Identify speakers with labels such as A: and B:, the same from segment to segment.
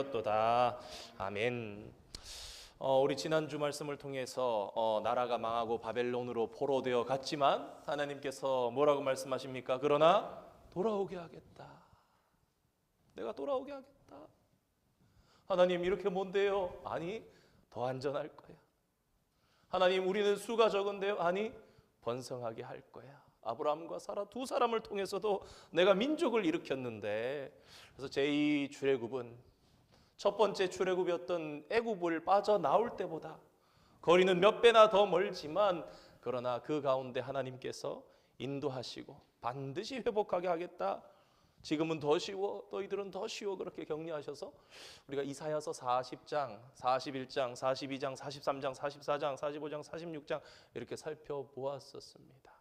A: 또다. 아멘. 우리 지난주 말씀을 통해서 나라가 망하고 바벨론으로 포로되어 갔지만 하나님께서 뭐라고 말씀하십니까? 그러나 돌아오게 하겠다. 내가 돌아오게 하겠다. 하나님 이렇게 뭔데요? 아니 더 안전할 거야. 하나님 우리는 수가 적은데요? 아니 번성하게 할 거야. 아브라함과 사라 두 사람을 통해서도 내가 민족을 일으켰는데, 그래서 제2 출애굽은 첫 번째 출애굽이었던 애굽을 빠져나올 때보다 거리는 몇 배나 더 멀지만, 그러나 그 가운데 하나님께서 인도하시고 반드시 회복하게 하겠다. 지금은 더 쉬워, 너희들은 더 쉬워, 그렇게 격려하셔서 우리가 이사야서 40장, 41장, 42장, 43장, 44장, 45장, 46장 이렇게 살펴보았었습니다.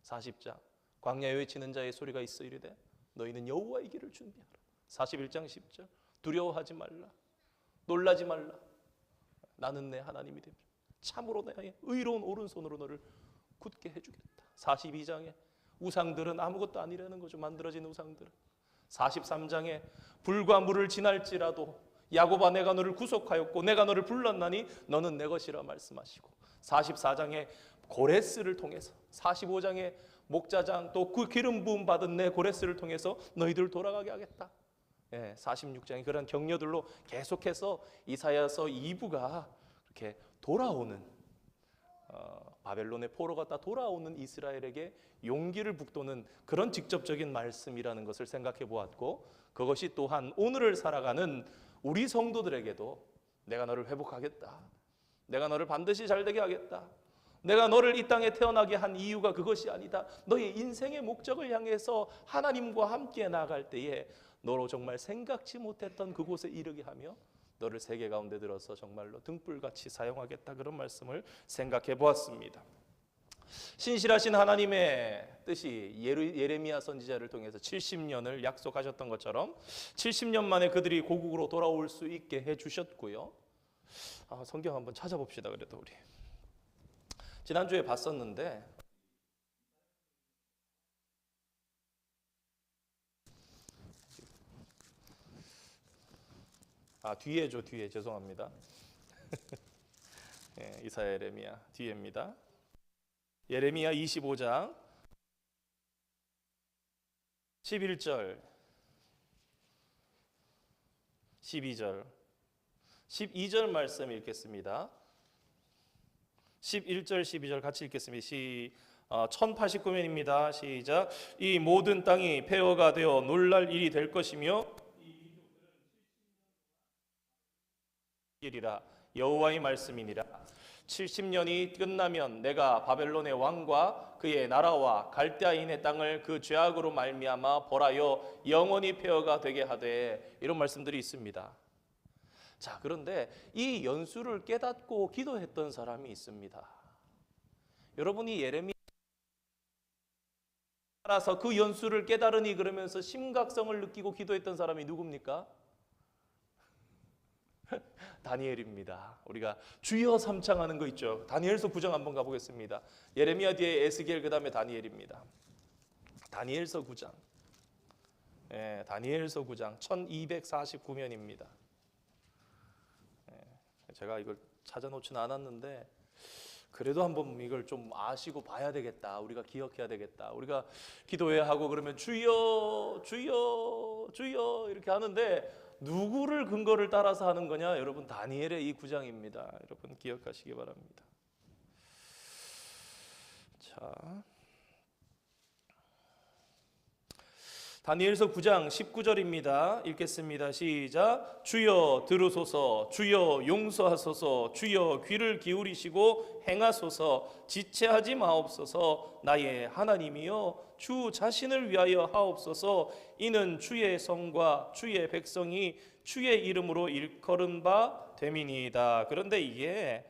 A: 40장, 광야에 외치는 자의 소리가 있어 이르되 너희는 여호와의 길을 준비하라. 41장 10절, 두려워하지 말라, 놀라지 말라, 나는 내 하나님이 되리라. 참으로 나의 의로운 오른손으로 너를 굳게 해주겠다. 42장에 우상들은 아무것도 아니라는 거죠. 만들어진 우상들은. 43장에 불과 물을 지날지라도 야곱아 내가 너를 구속하였고 내가 너를 불렀나니 너는 내 것이라 말씀하시고, 44장에 고레스를 통해서, 45장에 목자장 또 그 기름 부음 받은 내 고레스를 통해서 너희들 돌아가게 하겠다. 46장에 그런 격려들로 계속해서 이사야서 2부가 이렇게 돌아오는, 바벨론의 포로가 다 돌아오는 이스라엘에게 용기를 북돋는 그런 직접적인 말씀이라는 것을 생각해 보았고, 그것이 또한 오늘을 살아가는 우리 성도들에게도 내가 너를 회복하겠다, 내가 너를 반드시 잘되게 하겠다, 내가 너를 이 땅에 태어나게 한 이유가 그것이 아니다, 너의 인생의 목적을 향해서 하나님과 함께 나아갈 때에 너로 정말 생각지 못했던 그곳에 이르게 하며 너를 세계 가운데 들어서 정말로 등불같이 사용하겠다, 그런 말씀을 생각해 보았습니다. 신실하신 하나님의 뜻이 예레미야 선지자를 통해서 70년을 약속하셨던 것처럼 70년 만에 그들이 고국으로 돌아올 수 있게 해주셨고요. 성경 한번 찾아봅시다. 그래도 우리 지난주에 봤었는데 뒤에 죄송합니다. 이사야 예레미야 뒤에입니다. 예레미야 25장 11절 12절 12절 말씀 읽겠습니다. 11절 12절 같이 읽겠습니다. 1089면입니다. 시작. 이 모든 땅이 폐허가 되어 놀랄 일이 될 것이며 이리라 여호와의 말씀이니라. 70년이 끝나면 내가 바벨론의 왕과 그의 나라와 갈대아인의 땅을 그 죄악으로 말미암아 벌하여 영원히 폐허가 되게 하되, 이런 말씀들이 있습니다. 자, 그런데 이 연수를 깨닫고 기도했던 사람이 있습니다. 여러분이 예레미야 따라서 그 연수를 깨달으니 그러면서 심각성을 느끼고 기도했던 사람이 누굽니까? 다니엘입니다. 우리가 주여 삼창하는 거 있죠. 다니엘서 9장 한번 가보겠습니다. 예레미야 뒤에 에스겔, 그 다음에 다니엘입니다. 다니엘서 9장, 다니엘서 9장 1249면입니다. 제가 이걸 찾아놓지는 않았는데 그래도 한번 이걸 좀 아시고 봐야 되겠다, 우리가 기억해야 되겠다. 우리가 기도해야 하고 그러면 주여 주여 주여 이렇게 하는데 누구를 근거를 따라서 하는 거냐? 여러분 다니엘의 이 9장입니다. 여러분 기억하시기 바랍니다. 자, 다니엘서 9장 19절입니다. 읽겠습니다. 시작. 주여 들으소서, 주여 용서하소서, 주여 귀를 기울이시고 행하소서, 지체하지 마옵소서. 나의 하나님이여 주 자신을 위하여 하옵소서. 이는 주의 성과 주의 백성이 주의 이름으로 일컬은 바 됨이니이다. 그런데 이게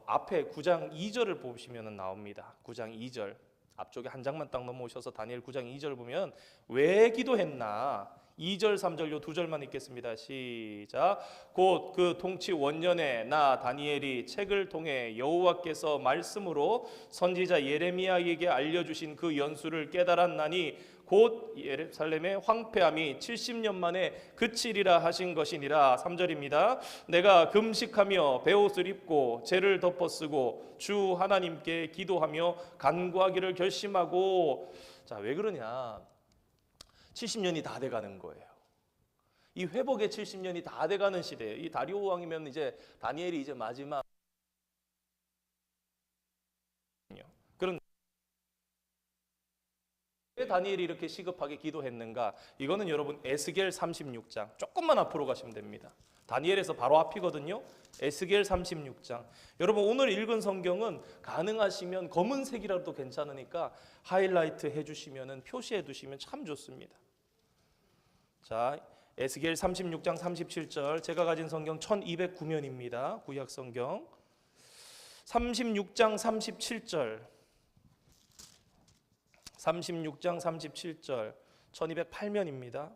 A: 앞에 9장 2절을 보시면 나옵니다. 9장 2절 앞쪽에 한 장만 딱 넘어오셔서 다니엘 9장 2절 보면 왜 기도했나? 2절 3절 요 두 절만 읽겠습니다. 시작. 곧 그 통치 원년에 나 다니엘이 책을 통해 여호와께서 말씀으로 선지자 예레미야에게 알려주신 그 연수를 깨달았나니 곧 예루살렘의 황폐함이 70년 만에 그치리라 하신 것이니라. 3절입니다. 내가 금식하며 베옷을 입고 죄를 덮어쓰고 주 하나님께 기도하며 간구하기를 결심하고. 자, 왜 그러냐? 70년이 다 돼가는 거예요. 이 회복의 70년이 다 돼가는 시대예요. 이 다리오 왕이면 이제 다니엘이 이제 마지막. 그런 왜 다니엘이 이렇게 시급하게 기도했는가? 이거는 여러분 에스겔 36장 조금만 앞으로 가시면 됩니다. 다니엘에서 바로 앞이거든요. 에스겔 36장. 여러분 오늘 읽은 성경은 가능하시면 검은색이라도 괜찮으니까 하이라이트 해주시면 표시해 두시면 참 좋습니다. 자, 에스겔 36장 37절. 제가 가진 성경 1209면입니다. 구약 성경 36장 37절. 36장 37절 1208면입니다.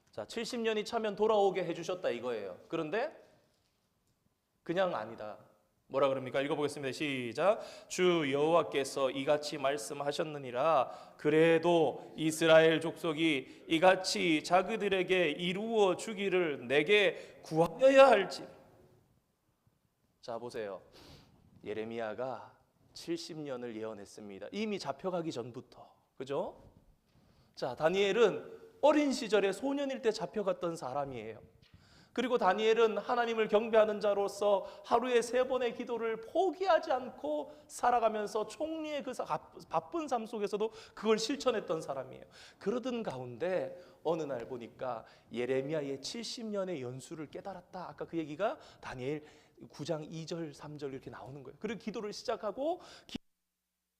A: 자, 70년이 차면 돌아오게 해주셨다 이거예요. 그런데 그냥 아니다. 뭐라 그럽니까? 읽어보겠습니다. 시작. 주 여호와께서 이같이 말씀하셨느니라. 그래도 이스라엘 족속이 이같이 자기들에게 이루어 주기를 내게 구하여야 할지. 자, 보세요. 예레미야가 70년을 예언했습니다. 이미 잡혀가기 전부터. 그죠? 자, 다니엘은 어린 시절에 소년일 때 잡혀갔던 사람이에요. 그리고 다니엘은 하나님을 경배하는 자로서 하루에 3번의 기도를 포기하지 않고 살아가면서 총리의 그 바쁜 삶 속에서도 그걸 실천했던 사람이에요. 그러던 가운데 어느 날 보니까 예레미야의 70년의 연수를 깨달았다. 아까 그 얘기가 다니엘 9장 2절 3절 이렇게 나오는 거예요. 그리고 기도를 시작하고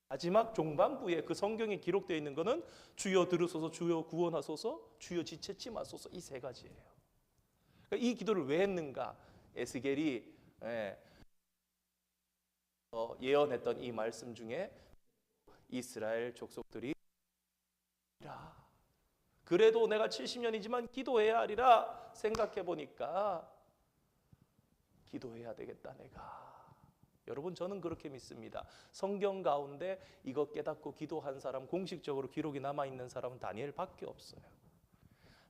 A: 마지막 종반부에 그 성경에 기록되어 있는 것은 주여 들으소서, 주여 구원하소서, 주여 지체치 마소서, 이 3가지예요. 그러니까 이 기도를 왜 했는가? 에스겔이 예언했던 이 말씀 중에 이스라엘 족속들이 그래도 내가 70년이지만 기도해야 하리라 생각해 보니까 기도해야 되겠다 내가. 여러분 저는 그렇게 믿습니다. 성경 가운데 이거 깨닫고 기도한 사람, 공식적으로 기록이 남아있는 사람은 다니엘밖에 없어요.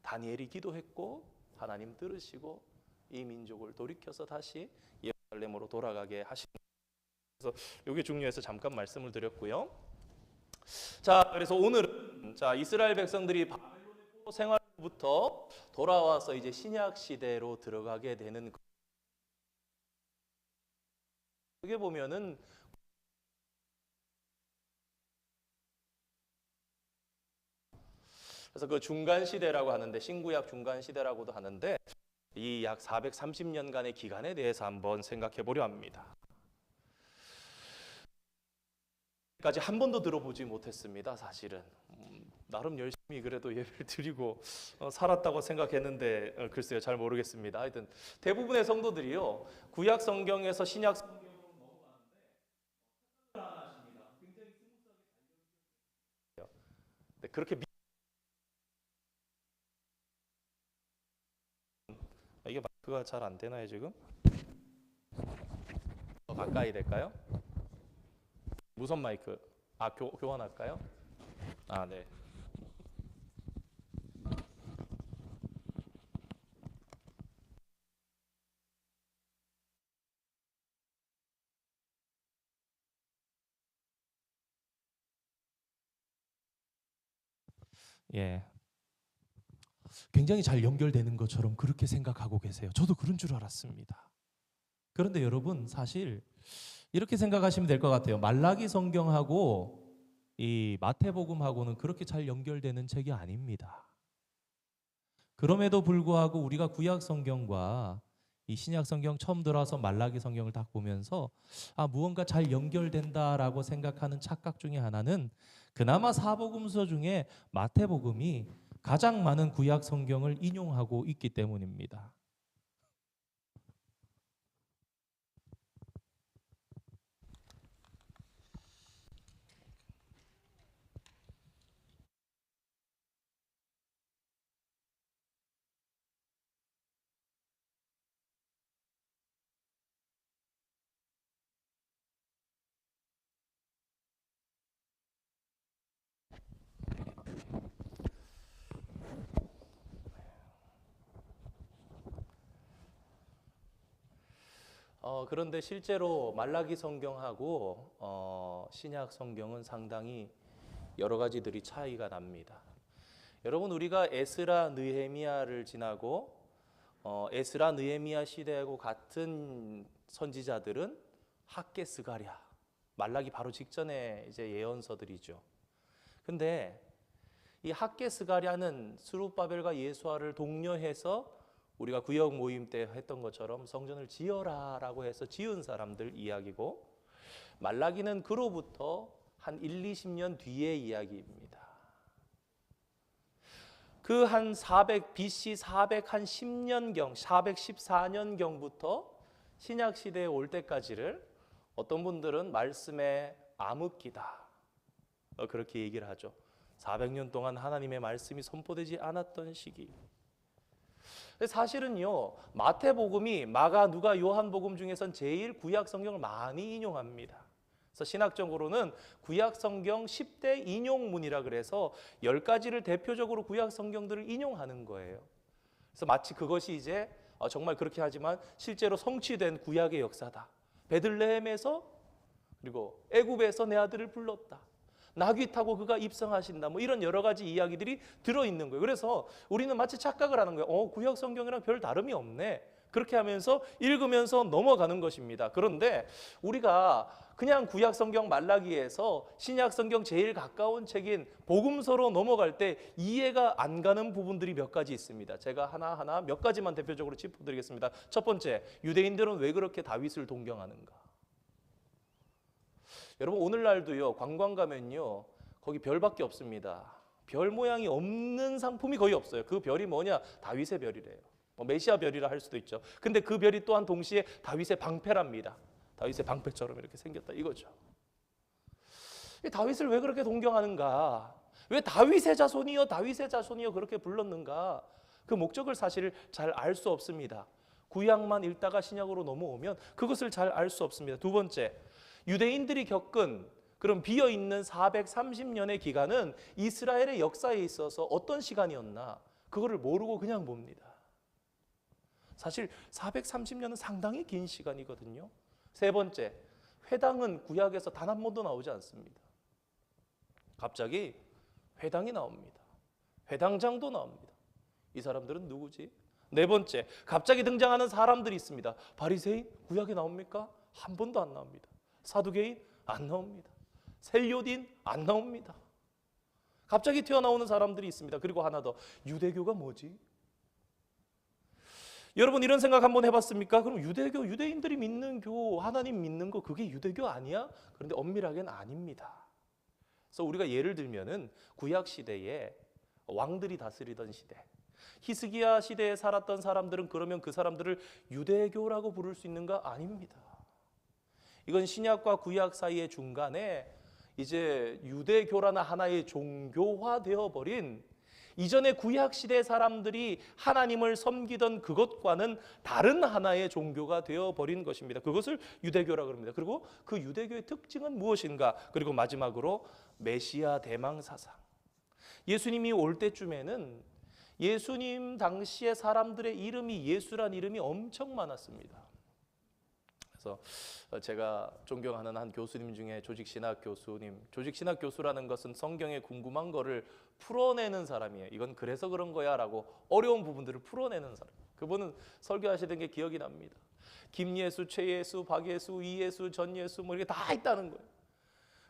A: 다니엘이 기도했고 하나님 들으시고 이 민족을 돌이켜서 다시 예루살렘으로 돌아가게 하신. 그래서 이게 중요해서 잠깐 말씀을 드렸고요. 자, 그래서 오늘은 이스라엘 백성들이 바벨론 생활부터 돌아와서 이제 신약 시대로 들어가게 되는. 어떻게 보면은 그래서 그 중간 시대라고 하는데, 신구약 중간 시대라고도 하는데, 이 약 430년간의 기간에 대해서 한번 생각해 보려 합니다. 까지 한 번도 들어보지 못했습니다. 사실은 나름 열심히 그래도 예배를 드리고 살았다고 생각했는데 글쎄요, 잘 모르겠습니다. 하여튼 대부분의 성도들이요, 구약 성경에서 신약 성경으로 넘어가는데 안 하십니다. 굉장히 스무스하게 잘 네, 그렇게 이게 마이크가 잘 안 되나요 지금? 더 가까이 될까요? 무선 마이크 교환할까요? 네. 예. 굉장히 잘 연결되는 것처럼 그렇게 생각하고 계세요. 저도 그런 줄 알았습니다. 그런데 여러분 사실 이렇게 생각하시면 될 것 같아요. 말라기 성경하고 이 마태복음하고는 그렇게 잘 연결되는 책이 아닙니다. 그럼에도 불구하고 우리가 구약 성경과 이 신약 성경 처음 들어와서 말라기 성경을 딱 보면서 무언가 잘 연결된다라고 생각하는 착각 중에 하나는 그나마 사복음서 중에 마태복음이 가장 많은 구약 성경을 인용하고 있기 때문입니다. 그런데 실제로 말라기 성경하고 신약 성경은 상당히 여러 가지들이 차이가 납니다. 여러분, 우리가 에스라 느헤미야를 지나고 에스라 느헤미야 시대하고 같은 선지자들은 학개 스가랴, 말라기 바로 직전에 이제 예언서들이죠. 근데 이 학개 스가랴는 스룹바벨과 예수아를 독려해서 우리가 구역 모임 때 했던 것처럼 성전을 지어라라고 해서 지은 사람들 이야기고, 말라기는 그로부터 한 20년 뒤의 이야기입니다. 그 한 400 BC 410년경 414년경부터 신약 시대에 올 때까지를 어떤 분들은 말씀의 암흑기다, 그렇게 얘기를 하죠. 400년 동안 하나님의 말씀이 선포되지 않았던 시기. 사실은요, 마태복음이 마가, 누가, 요한복음 중에선 제일 구약 성경을 많이 인용합니다. 그래서 신학적으로는 구약 성경 10대 인용문이라 그래서 10가지를 대표적으로 구약 성경들을 인용하는 거예요. 그래서 마치 그것이 이제 정말 그렇게 하지만 실제로 성취된 구약의 역사다. 베들레헴에서, 그리고 애굽에서 내 아들을 불렀다. 나귀 타고 그가 입성하신다. 뭐 이런 여러 가지 이야기들이 들어있는 거예요. 그래서 우리는 마치 착각을 하는 거예요. 구약 성경이랑 별 다름이 없네. 그렇게 하면서 읽으면서 넘어가는 것입니다. 그런데 우리가 그냥 구약 성경 말라기에서 신약 성경 제일 가까운 책인 복음서로 넘어갈 때 이해가 안 가는 부분들이 몇 가지 있습니다. 제가 하나하나 몇 가지만 대표적으로 짚어드리겠습니다. 첫 번째, 유대인들은 왜 그렇게 다윗을 동경하는가? 여러분, 오늘날도요, 관광 가면요, 거기 별밖에 없습니다. 별 모양이 없는 상품이 거의 없어요. 그 별이 뭐냐? 다윗의 별이래요. 메시아 별이라 할 수도 있죠. 근데 그 별이 또한 동시에 다윗의 방패랍니다. 다윗의 방패처럼 이렇게 생겼다 이거죠. 다윗을 왜 그렇게 동경하는가? 왜 다윗의 자손이여 다윗의 자손이여 그렇게 불렀는가? 그 목적을 사실 잘 알 수 없습니다. 구약만 읽다가 신약으로 넘어오면 그것을 잘 알 수 없습니다. 두 번째, 유대인들이 겪은 그런 비어있는 430년의 기간은 이스라엘의 역사에 있어서 어떤 시간이었나? 그거를 모르고 그냥 봅니다. 사실 430년은 상당히 긴 시간이거든요. 세 번째, 회당은 구약에서 단 한 번도 나오지 않습니다. 갑자기 회당이 나옵니다. 회당장도 나옵니다. 이 사람들은 누구지? 네 번째, 갑자기 등장하는 사람들이 있습니다. 바리새인 구약에 나옵니까? 한 번도 안 나옵니다. 사두개인 안 나옵니다. 셀요딘 안 나옵니다. 갑자기 튀어나오는 사람들이 있습니다. 그리고 하나 더, 유대교가 뭐지? 여러분, 이런 생각 한번 해봤습니까? 그럼 유대교, 유대인들이 믿는 교, 하나님 믿는 거 그게 유대교 아니야? 그런데 엄밀하게는 아닙니다. 그래서 우리가 예를 들면은 구약 시대에 왕들이 다스리던 시대, 히스기야 시대에 살았던 사람들은 그러면 그 사람들을 유대교라고 부를 수 있는가? 아닙니다. 이건 신약과 구약 사이의 중간에 이제 유대교라는 하나의 종교화되어 버린, 이전에 구약 시대 사람들이 하나님을 섬기던 그것과는 다른 하나의 종교가 되어버린 것입니다. 그것을 유대교라고 합니다. 그리고 그 유대교의 특징은 무엇인가? 그리고 마지막으로 메시아 대망 사상. 예수님이 올 때쯤에는 예수님 당시의 사람들의 이름이, 예수란 이름이 엄청 많았습니다. 그래서 제가 존경하는 한 교수님 중에 조직신학 교수님, 조직신학 교수라는 것은 성경에 궁금한 거를 풀어내는 사람이에요. 이건 그래서 그런 거야 라고 어려운 부분들을 풀어내는 사람. 그분은 설교하시던 게 기억이 납니다. 김예수, 최예수, 박예수, 이예수, 전예수 뭐 이렇게 다 있다는 거예요.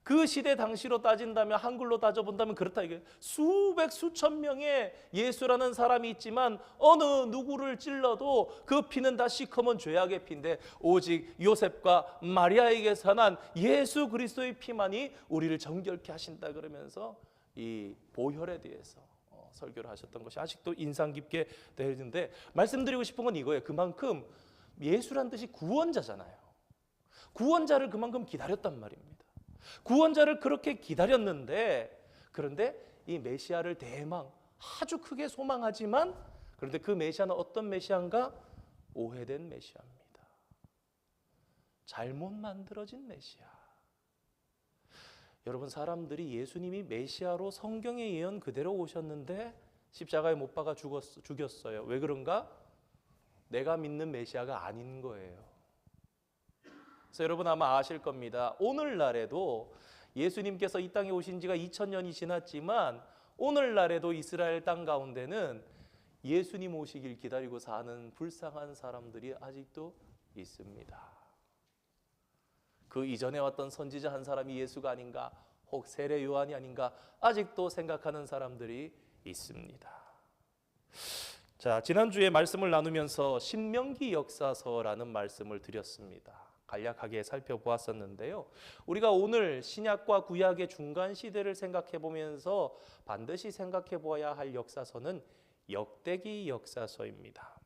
A: 그 시대 당시로 따진다면, 한글로 따져본다면 그렇다 이게 수백 수천 명의 예수라는 사람이 있지만 어느 누구를 찔러도 그 피는 다 시커먼 죄악의 피인데 오직 요셉과 마리아에게서 난 예수 그리스도의 피만이 우리를 정결케 하신다 그러면서 이 보혈에 대해서 설교를 하셨던 것이 아직도 인상 깊게 되는데, 말씀드리고 싶은 건 이거예요. 그만큼 예수란 뜻이 구원자잖아요. 구원자를 그만큼 기다렸단 말입니다. 구원자를 그렇게 기다렸는데, 그런데 이 메시아를 대망 아주 크게 소망하지만, 그런데 그 메시아는 어떤 메시아인가? 오해된 메시아입니다. 잘못 만들어진 메시아. 여러분, 사람들이 예수님이 메시아로 성경의 예언 그대로 오셨는데 십자가에 못 박아 죽였어요. 왜 그런가? 내가 믿는 메시아가 아닌 거예요. 그래서 여러분 아마 아실 겁니다. 오늘날에도 예수님께서 이 땅에 오신 지가 2000년이 지났지만 오늘날에도 이스라엘 땅 가운데는 예수님 오시길 기다리고 사는 불쌍한 사람들이 아직도 있습니다. 그 이전에 왔던 선지자 한 사람이 예수가 아닌가, 혹 세례 요한이 아닌가 아직도 생각하는 사람들이 있습니다. 자, 지난주에 말씀을 나누면서 신명기 역사서라는 말씀을 드렸습니다. 간략하게 살펴보았었는데요. 우리가 오늘 신약과 구약의 중간 시대를 생각해 보면서 반드시 생각해 보아야 할 역사서는 역대기 역사서입니다.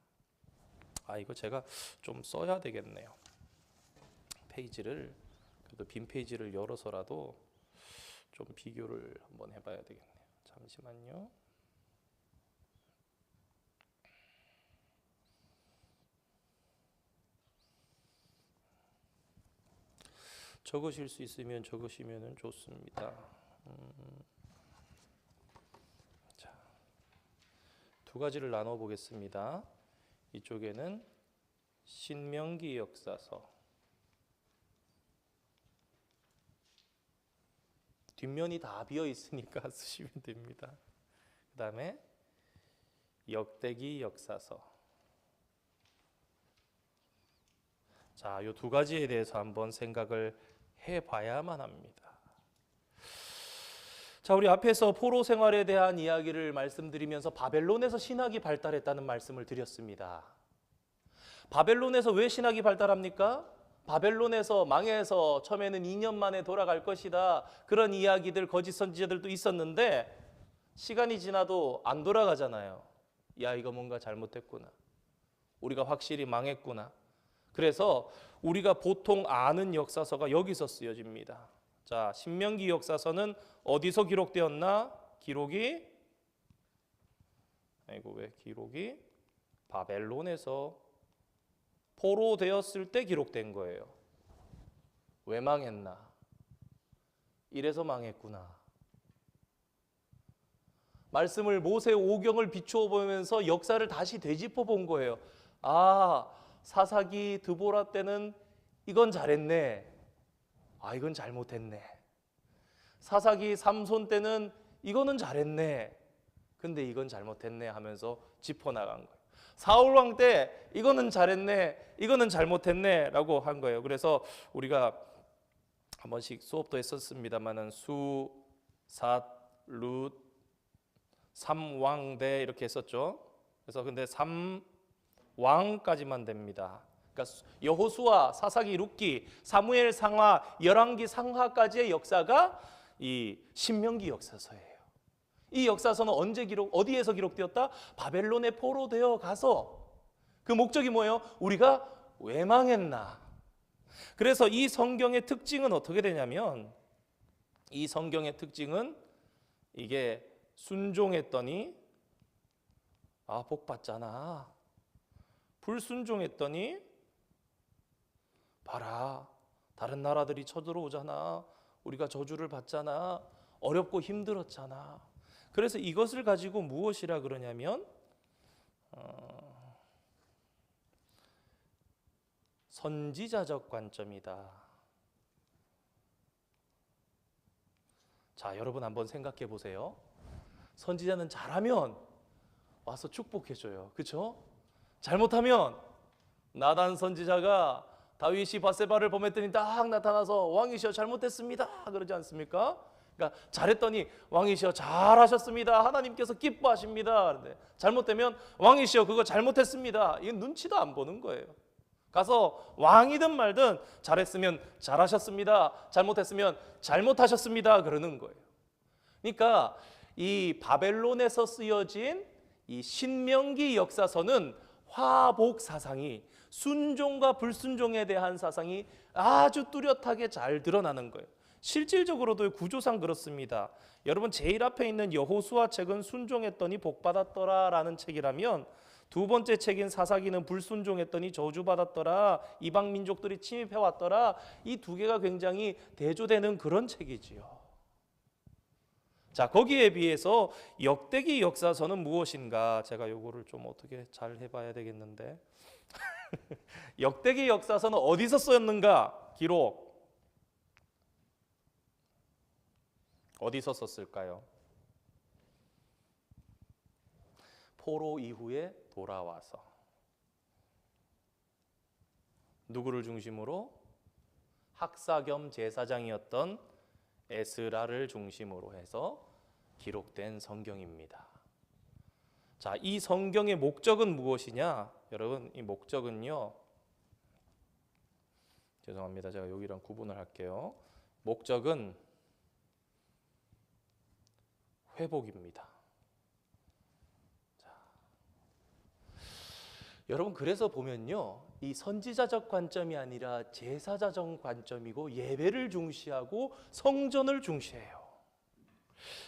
A: 이거 제가 좀 써야 되겠네요. 페이지를, 그래도 빈 페이지를 열어서라도 좀 비교를 한번 해봐야 되겠네요. 잠시만요. 적으실 수 있으면 적으시면 좋습니다. 자, 두 가지를 나눠 보겠습니다. 이쪽에는 신명기 역사서, 뒷면이 다 비어 있으니까 쓰시면 됩니다. 그 다음에 역대기 역사서. 자, 이 두 가지에 대해서 한번 생각을 해봐야만 합니다. 자, 우리 앞에서 포로 생활에 대한 이야기를 말씀드리면서 바벨론에서 신학이 발달했다는 말씀을 드렸습니다. 바벨론에서 왜 신학이 발달합니까? 바벨론에서 망해서 처음에는 2년 만에 돌아갈 것이다, 그런 이야기들, 거짓 선지자들도 있었는데 시간이 지나도 안 돌아가잖아요. 야, 이거 뭔가 잘못됐구나, 우리가 확실히 망했구나. 그래서 우리가 보통 아는 역사서가 여기서 쓰여집니다. 자, 신명기 역사서는 어디서 기록되었나? 기록이 바벨론에서 포로되었을 때 기록된 거예요. 왜 망했나? 이래서 망했구나. 말씀을 모세 오경을 비추어 보면서 역사를 다시 되짚어 본 거예요. 사사기 드보라 때는 이건 잘했네, 이건 잘못했네. 사사기 삼손 때는 이거는 잘했네, 근데 이건 잘못했네 하면서 짚어나간 거예요. 사울 왕 때 이거는 잘했네, 이거는 잘못했네 라고 한 거예요. 그래서 우리가 한 번씩 수업도 했었습니다만은 수, 삿, 룻, 삼왕대 이렇게 했었죠. 그래서 근데 삼왕까지만 됩니다. 그러니까 여호수아, 사사기, 룻기, 사무엘 상하, 열왕기 상하까지의 역사가 이 신명기 역사서예요. 이 역사서는 어디에서 기록되었다? 바벨론에 포로되어 가서. 그 목적이 뭐예요? 우리가 왜 망했나? 그래서 이 성경의 특징은 어떻게 되냐면, 이 성경의 특징은 이게 순종했더니 복 받잖아, 불순종했더니 봐라, 다른 나라들이 쳐들어오잖아, 우리가 저주를 받잖아, 어렵고 힘들었잖아. 그래서 이것을 가지고 무엇이라 그러냐면 선지자적 관점이다. 자, 여러분 한번 생각해 보세요. 선지자는 잘하면 와서 축복해줘요, 그렇죠? 잘못하면 나단 선지자가 다윗이 밧세바를 범했더니 딱 나타나서 왕이시여 잘못했습니다 그러지 않습니까? 그러니까 잘했더니 왕이시여 잘하셨습니다, 하나님께서 기뻐하십니다. 그런데 잘못되면 왕이시여 그거 잘못했습니다, 이건 눈치도 안 보는 거예요. 가서 왕이든 말든 잘했으면 잘하셨습니다, 잘못했으면 잘못하셨습니다 그러는 거예요. 그러니까 이 바벨론에서 쓰여진 이 신명기 역사서는 화복 사상이, 순종과 불순종에 대한 사상이 아주 뚜렷하게 잘 드러나는 거예요. 실질적으로도 구조상 그렇습니다. 여러분 제일 앞에 있는 여호수아 책은 순종했더니 복받았더라 라는 책이라면, 두 번째 책인 사사기는 불순종했더니 저주받았더라, 이방 민족들이 침입해왔더라, 이 두 개가 굉장히 대조되는 그런 책이지요. 자, 거기에 비해서 역대기 역사서는 무엇인가? 제가 요거를 좀 어떻게 잘 해봐야 되겠는데 역대기 역사서는 어디서 쓰였는가? 기록 어디서 썼을까요? 포로 이후에 돌아와서 누구를 중심으로? 학사 겸 제사장이었던 에스라를 중심으로 해서 기록된 성경입니다. 자, 이 성경의 목적은 무엇이냐? 여러분, 이 목적은요, 죄송합니다. 제가 여기랑 구분을 할게요. 목적은 회복입니다. 자, 여러분, 그래서 보면요, 이 선지자적 관점이 아니라 제사자적 관점이고 예배를 중시하고 성전을 중시해요.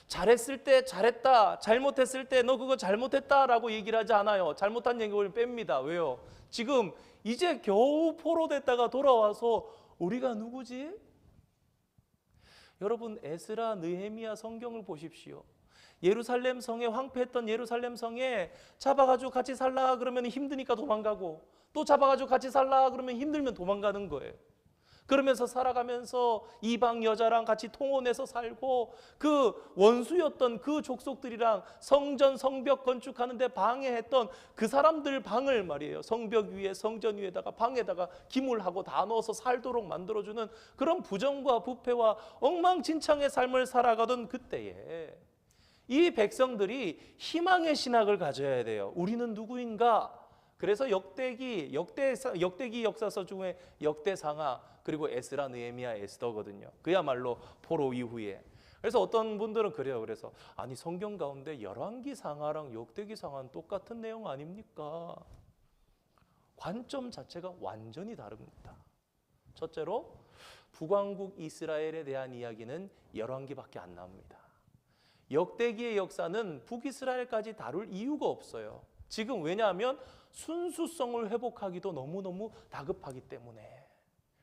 A: 잘했을 때 잘했다, 잘못했을 때 너 그거 잘못했다라고 얘기를 하지 않아요. 잘못한 얘기를 뺍니다. 왜요? 지금 이제 겨우 포로됐다가 돌아와서 우리가 누구지? 여러분, 에스라, 느헤미야 성경을 보십시오. 예루살렘 성에, 황폐했던 예루살렘 성에 잡아가지고 같이 살라 그러면 힘드니까 도망가고, 또 잡아가지고 같이 살라 그러면 힘들면 도망가는 거예요. 그러면서 살아가면서 이방 여자랑 같이 통혼해서 살고, 그 원수였던 그 족속들이랑 성전 성벽 건축하는데 방해했던 그 사람들 방을 말이에요, 성벽 위에, 성전 위에다가 방에다가 기물하고 다 넣어서 살도록 만들어주는 그런 부정과 부패와 엉망진창의 삶을 살아가던 그때에 이 백성들이 희망의 신학을 가져야 돼요. 우리는 누구인가? 그래서 역대기 역사서 중에 역대상하, 그리고 에스라, 느헤미야, 에스더거든요. 그야말로 포로 이후에. 그래서 어떤 분들은 그래요. 그래서 아니, 성경 가운데 열왕기 상하랑 역대기 상하는 똑같은 내용 아닙니까? 관점 자체가 완전히 다릅니다. 첫째로 북왕국 이스라엘에 대한 이야기는 열왕기밖에 안 나옵니다. 역대기의 역사는 북이스라엘까지 다룰 이유가 없어요. 지금 왜냐하면 순수성을 회복하기도 너무너무 다급하기 때문에.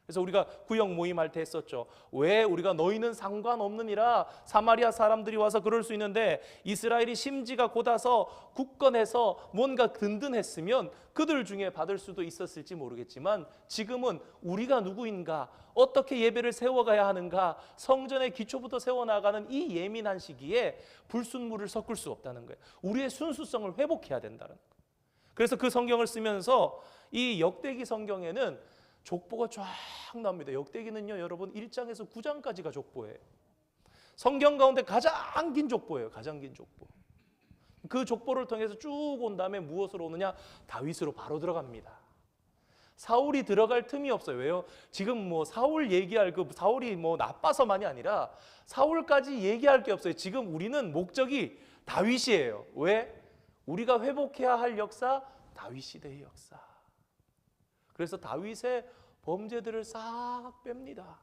A: 그래서 우리가 구역 모임할 때 했었죠. 왜 우리가 너희는 상관없느니라, 사마리아 사람들이 와서 그럴 수 있는데 이스라엘이 심지가 곧아서 굳건해서 뭔가 든든했으면 그들 중에 받을 수도 있었을지 모르겠지만, 지금은 우리가 누구인가, 어떻게 예배를 세워가야 하는가, 성전의 기초부터 세워나가는 이 예민한 시기에 불순물을 섞을 수 없다는 거예요. 우리의 순수성을 회복해야 된다는 거예요. 그래서 그 성경을 쓰면서 이 역대기 성경에는 족보가 쫙 나옵니다. 역대기는요, 여러분 1장에서 9장까지가 족보예요. 성경 가운데 가장 긴 족보예요. 가장 긴 족보. 그 족보를 통해서 쭉 온 다음에 무엇으로 오느냐? 다윗으로 바로 들어갑니다. 사울이 들어갈 틈이 없어요. 왜요? 지금 뭐 사울 얘기할 사울이 뭐 나빠서만이 아니라 사울까지 얘기할 게 없어요. 지금 우리는 목적이 다윗이에요. 왜? 우리가 회복해야 할 역사, 다윗 시대의 역사. 그래서 다윗의 범죄들을 싹 뺍니다.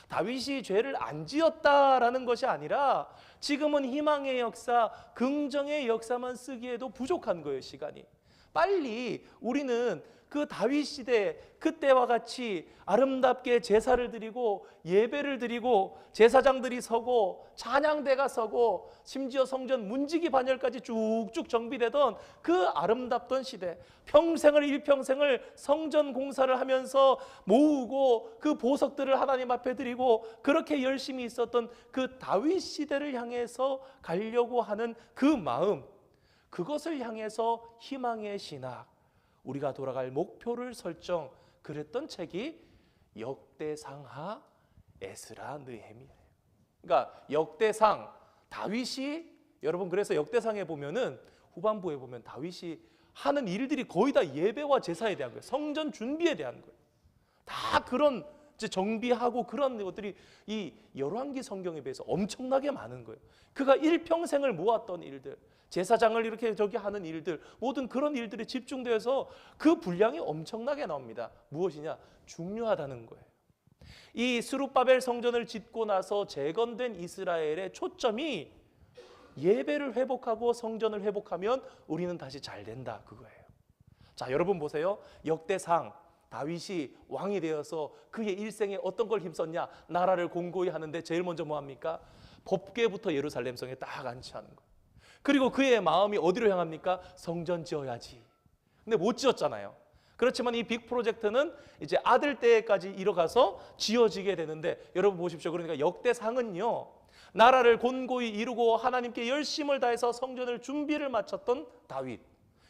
A: 다윗이 죄를 안 지었다라는 것이 아니라 지금은 희망의 역사, 긍정의 역사만 쓰기에도 부족한 거예요, 시간이. 빨리 우리는 그 다윗 시대 그때와 같이 아름답게 제사를 드리고 예배를 드리고 제사장들이 서고 찬양대가 서고 심지어 성전 문지기 반열까지 쭉쭉 정비되던 그 아름답던 시대, 평생을 일평생을 성전 공사를 하면서 모으고 그 보석들을 하나님 앞에 드리고 그렇게 열심히 있었던 그 다윗 시대를 향해서 가려고 하는 그 마음, 그것을 향해서 희망의 신학, 우리가 돌아갈 목표를 설정, 그랬던 책이 역대상하, 에스라, 느헤미야예요. 그러니까 역대상, 다윗이, 여러분 그래서 역대상에 보면은 후반부에 보면 다윗이 하는 일들이 거의 다 예배와 제사에 대한 거예요. 성전 준비에 대한 거예요. 다 그런 정비하고 그런 것들이 이 열왕기 성경에 비해서 엄청나게 많은 거예요. 그가 일평생을 모았던 일들, 제사장을 이렇게 하는 일들, 모든 그런 일들이 집중되어서 그 분량이 엄청나게 나옵니다. 무엇이냐? 중요하다는 거예요. 이 스룹바벨 성전을 짓고 나서 재건된 이스라엘의 초점이 예배를 회복하고 성전을 회복하면 우리는 다시 잘 된다, 그거예요. 자, 여러분 보세요. 역대상, 다윗이 왕이 되어서 그의 일생에 어떤 걸 힘썼냐? 나라를 공고히 하는데 제일 먼저 뭐 합니까? 법궤부터 예루살렘 성에 딱 안치하는 거예요. 그리고 그의 마음이 어디로 향합니까? 성전 지어야지. 근데 못 지었잖아요. 그렇지만 이 빅 프로젝트는 이제 아들 때까지 이뤄가서 지어지게 되는데, 여러분 보십시오. 그러니까 역대상은요, 나라를 곤고히 이루고 하나님께 열심을 다해서 성전을 준비를 마쳤던 다윗,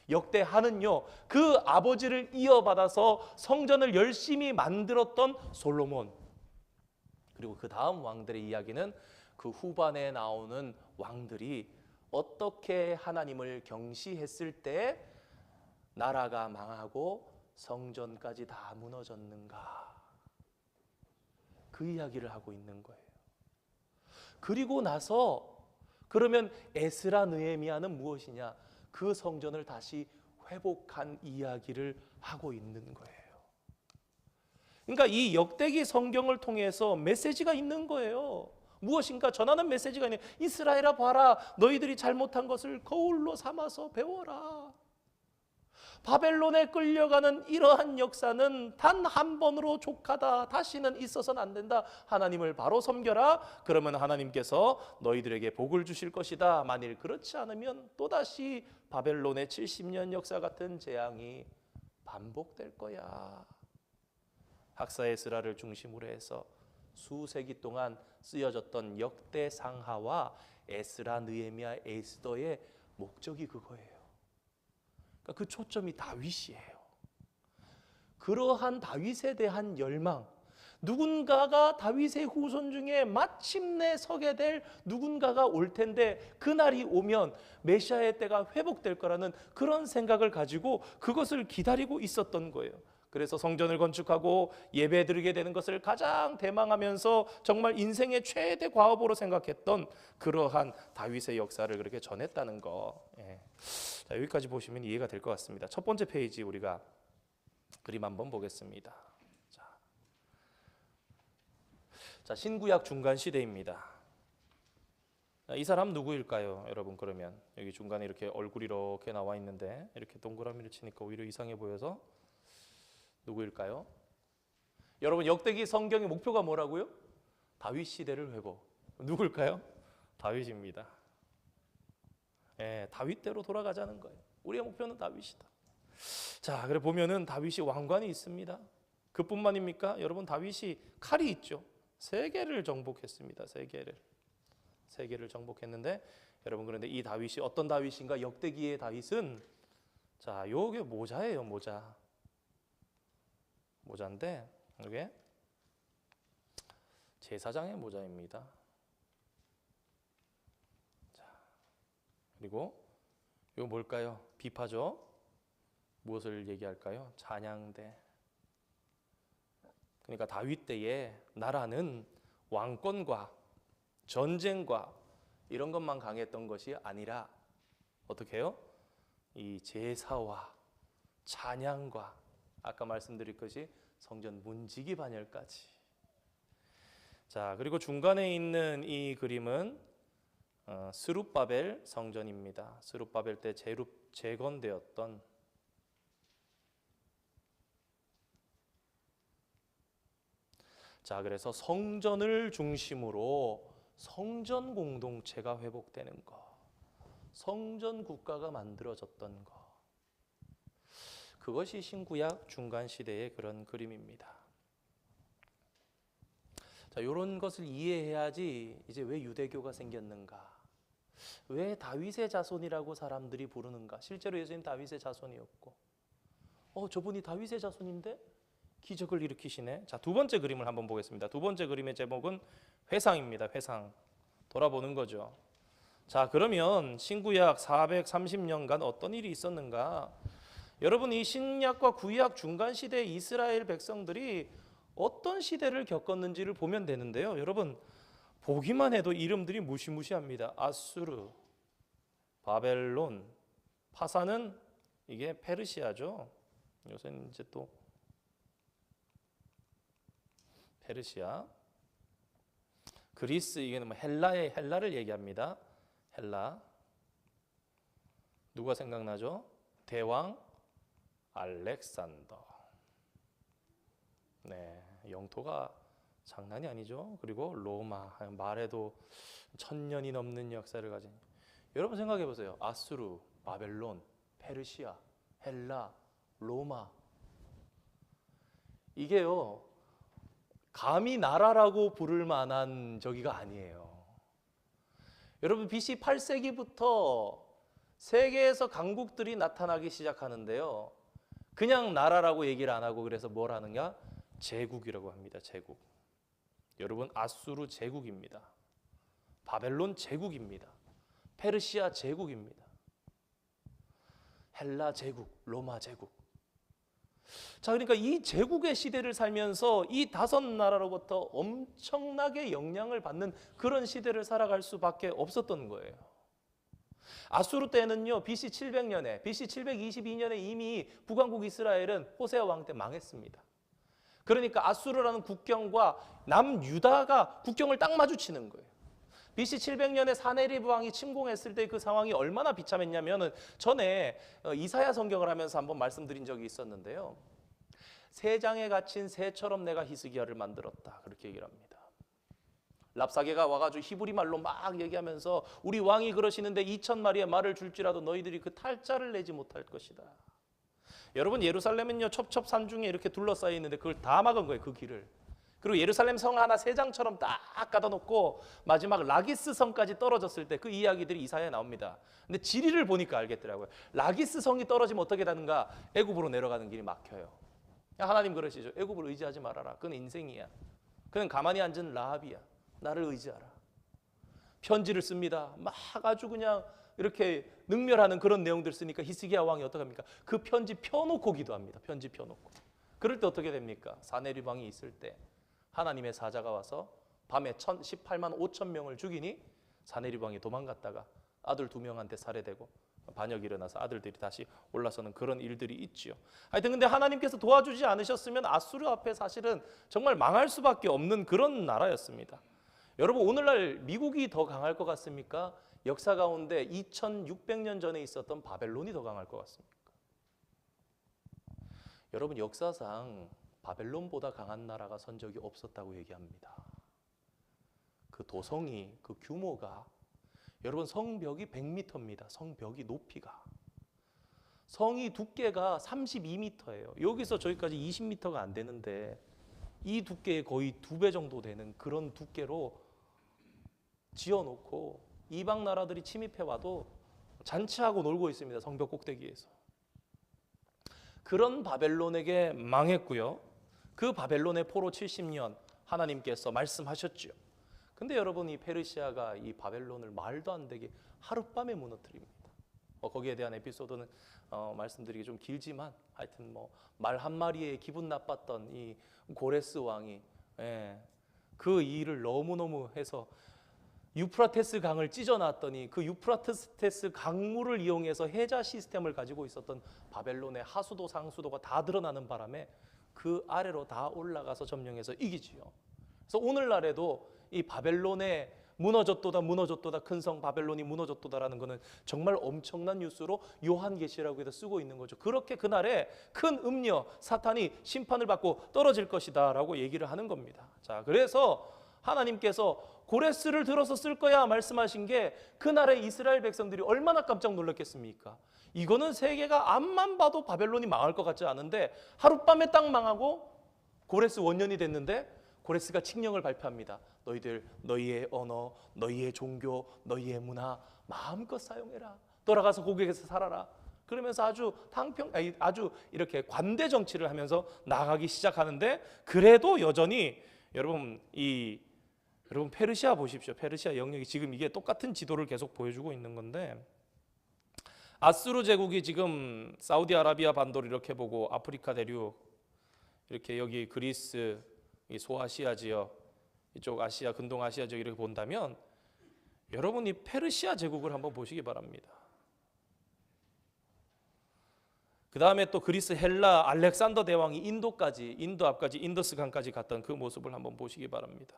A: 역대하는요 그 아버지를 이어받아서 성전을 열심히 만들었던 솔로몬, 그리고 그 다음 왕들의 이야기는 그 후반에 나오는 왕들이 어떻게 하나님을 경시했을 때 나라가 망하고 성전까지 다 무너졌는가, 그 이야기를 하고 있는 거예요. 그리고 나서 그러면 에스라 느헤미야는 무엇이냐? 그 성전을 다시 회복한 이야기를 하고 있는 거예요. 그러니까 이 역대기 성경을 통해서 메시지가 있는 거예요. 무엇인가 전하는 메시지가 있는, 이스라엘아 봐라, 너희들이 잘못한 것을 거울로 삼아서 배워라. 바벨론에 끌려가는 이러한 역사는 단 한 번으로 족하다. 다시는 있어서는 안 된다. 하나님을 바로 섬겨라. 그러면 하나님께서 너희들에게 복을 주실 것이다. 만일 그렇지 않으면 또다시 바벨론의 70년 역사 같은 재앙이 반복될 거야. 학사 에스라를 중심으로 해서 수세기 동안 쓰여졌던 역대상하와 에스라, 느헤미야, 에스더의 목적이 그거예요. 그러니까 그 초점이 다윗이에요. 그러한 다윗에 대한 열망, 누군가가 다윗의 후손 중에 마침내 서게 될 누군가가 올 텐데 그날이 오면 메시아의 때가 회복될 거라는 그런 생각을 가지고 그것을 기다리고 있었던 거예요. 그래서 성전을 건축하고 예배 드리게 되는 것을 가장 대망하면서 정말 인생의 최대 과업으로 생각했던 그러한 다윗의 역사를 그렇게 전했다는 거. 자, 여기까지 보시면 이해가 될 것 같습니다. 첫 번째 페이지 우리가 그림 한번 보겠습니다. 자, 신구약 중간 시대입니다. 이 사람 누구일까요, 여러분? 그러면 여기 중간에 이렇게 얼굴이 이렇게 나와 있는데 이렇게 동그라미를 치니까 오히려 이상해 보여서 누구일까요? 여러분, 역대기 성경의 목표가 뭐라고요? 다윗 시대를 회복. 누굴까요? 다윗입니다. 다윗대로 돌아가자는 거예요. 우리의 목표는 다윗이다. 자, 그래 보면은 다윗이 왕관이 있습니다. 그뿐만입니까? 여러분, 다윗이 칼이 있죠. 세계를 정복했습니다. 세계를 정복했는데, 여러분, 그런데 이 다윗이 어떤 다윗인가? 역대기의 다윗은, 자, 요게 모자예요. 모자인데 이게 제사장의 모자입니다. 자, 그리고 이거 뭘까요? 비파죠. 무엇을 얘기할까요? 찬양대. 그러니까 다윗 때에 나라는 왕권과 전쟁과 이런 것만 강했던 것이 아니라 어떻게 해요? 이 제사와 찬양과 아까 말씀드렸듯이 성전 문지기 반열까지. 자, 그리고 중간에 있는 이 그림은 스룹바벨 성전입니다. 스룹바벨 때 재건되었던, 자, 그래서 성전을 중심으로 성전 공동체가 회복되는 것, 성전 국가가 만들어졌던 것, 그것이 신구약 중간 시대의 그런 그림입니다. 자, 이런 것을 이해해야지 이제 왜 유대교가 생겼는가, 왜 다윗의 자손이라고 사람들이 부르는가. 실제로 예수님 다윗의 자손이었고, 저분이 다윗의 자손인데 기적을 일으키시네. 자, 두 번째 그림을 한번 보겠습니다. 두 번째 그림의 제목은 회상입니다. 회상. 돌아보는 거죠. 자, 그러면 신구약 430년간 어떤 일이 있었는가? 여러분, 이 신약과 구약 중간 시대의 이스라엘 백성들이 어떤 시대를 겪었는지를 보면 되는데요. 여러분, 보기만 해도 이름들이 무시무시합니다. 아수르, 바벨론, 파사는 이게 페르시아죠. 요새는 이제 또 페르시아, 그리스, 이게 뭐 헬라를 얘기합니다. 헬라. 누가 생각나죠? 대왕 알렉산더. 네, 영토가 장난이 아니죠. 그리고 로마, 말해도 1000년이 넘는 역사를 가진. 여러분 생각해 보세요. 아수르, 바벨론, 페르시아, 헬라, 로마. 이게요, 감히 나라라고 부를 만한 저기가 아니에요. 여러분, BC 8세기부터 세계에서 강국들이 나타나기 시작하는데요, 그냥 나라라고 얘기를 안 하고 그래서 뭘 하느냐? 제국이라고 합니다. 제국. 여러분, 아수르 제국입니다. 바벨론 제국입니다. 페르시아 제국입니다. 헬라 제국, 로마 제국. 자, 그러니까 이 제국의 시대를 살면서 이 다섯 나라로부터 엄청나게 영향을 받는 그런 시대를 살아갈 수밖에 없었던 거예요. 아수르 때는요, BC 700년에, BC 722년에 이미 북왕국 이스라엘은 호세아 왕 때 망했습니다. 그러니까 아수르라는 국경과 남유다가 국경을 딱 마주치는 거예요. BC 700년에 사네리브 왕이 침공했을 때 그 상황이 얼마나 비참했냐면은, 전에 이사야 성경을 하면서 한번 말씀드린 적이 있었는데요. 새 장에 갇힌 새처럼 내가 히스기야를 만들었다, 그렇게 얘기를 합니다. 랍사게가 와가지고 히브리 말로 막 얘기하면서 우리 왕이 그러시는데 2,000마리의 말을 줄지라도 너희들이 그 탈자를 내지 못할 것이다. 여러분, 예루살렘은요 첩첩산 중에 이렇게 둘러싸여 있는데 그걸 다 막은 거예요, 그 길을. 그리고 예루살렘 성 하나 세 장처럼 딱 갖다 놓고 마지막 라기스 성까지 떨어졌을 때 그 이야기들이 이사야에 나옵니다. 근데 지리를 보니까 알겠더라고요. 라기스 성이 떨어지면 어떻게 되는가? 애굽으로 내려가는 길이 막혀요. 하나님 그러시죠. 애굽을 의지하지 말아라. 그건 인생이야. 그는 가만히 앉은 라합이야. 나를 의지하라. 편지를 씁니다. 막 아주 그냥 이렇게 능멸하는 그런 내용들 쓰니까 히스기야 왕이 어떡합니까? 그 편지 펴놓고 기도합니다. 편지 펴놓고. 그럴 때 어떻게 됩니까? 사네립 왕이 있을 때 하나님의 사자가 와서 밤에 18만 5천 명을 죽이니 사네립 왕이 도망갔다가 아들 2명한테 살해되고 반역이 일어나서 아들들이 다시 올라서는 그런 일들이 있지요. 하여튼 근데 하나님께서 도와주지 않으셨으면 아수르 앞에 사실은 정말 망할 수밖에 없는 그런 나라였습니다. 여러분, 오늘날 미국이 더 강할 것 같습니까? 역사 가운데 2600년 전에 있었던 바벨론이 더 강할 것 같습니까? 여러분, 역사상 바벨론보다 강한 나라가 선 적이 없었다고 얘기합니다. 그 도성이, 그 규모가, 여러분 성벽이 100m입니다. 성벽이 높이가. 성이 두께가 32m예요. 여기서 저기까지 20m가 안 되는데 이 두께의 거의 2배 정도 되는 그런 두께로 지어놓고 이방 나라들이 침입해와도 잔치하고 놀고 있습니다. 성벽 꼭대기에서. 그런 바벨론에게 망했고요. 그 바벨론의 포로 70년 하나님께서 말씀하셨죠. 근데 여러분, 이 페르시아가 이 바벨론을 말도 안 되게 하룻밤에 무너뜨립니다. 거기에 대한 에피소드는 말씀드리기 좀 길지만, 하여튼 말 한 마리에 기분 나빴던 이 고레스 왕이 그 일을 너무너무 해서 유프라테스 강을 찢어놨더니 그 유프라테스 강물을 이용해서 해자 시스템을 가지고 있었던 바벨론의 하수도 상수도가 다 드러나는 바람에 그 아래로 다 올라가서 점령해서 이기지요. 그래서 오늘날에도 이 바벨론의 무너졌도다 큰 성 바벨론이 무너졌도다라는 것은 정말 엄청난 뉴스로 요한계시라고 해서 쓰고 있는 거죠. 그렇게 그날에 큰 음녀 사탄이 심판을 받고 떨어질 것이다 라고 얘기를 하는 겁니다. 자, 그래서 하나님께서 고레스를 들어서 쓸 거야 말씀하신 게 그날에 이스라엘 백성들이 얼마나 깜짝 놀랐겠습니까? 이거는 세계가 앞만 봐도 바벨론이 망할 것 같지 않은데 하룻밤에 딱 망하고 고레스 원년이 됐는데 고레스가 칙령을 발표합니다. 너희들 너희의 언어, 너희의 종교, 너희의 문화 마음껏 사용해라. 돌아가서 고국에서 살아라. 그러면서 아주 이렇게 관대 정치를 하면서 나가기 시작하는데, 그래도 여전히 여러분 페르시아 보십시오. 페르시아 영역이 지금 이게 똑같은 지도를 계속 보여주고 있는 건데, 아수르 제국이 지금 사우디아라비아 반도를 이렇게 보고 아프리카 대륙 이렇게 여기 그리스, 이 소아시아 지역, 이쪽 아시아, 근동아시아 지역 이렇게 본다면 여러분이 페르시아 제국을 한번 보시기 바랍니다. 그 다음에 또 그리스, 헬라, 알렉산더 대왕이 인도 앞까지 인더스 강까지 갔던 그 모습을 한번 보시기 바랍니다.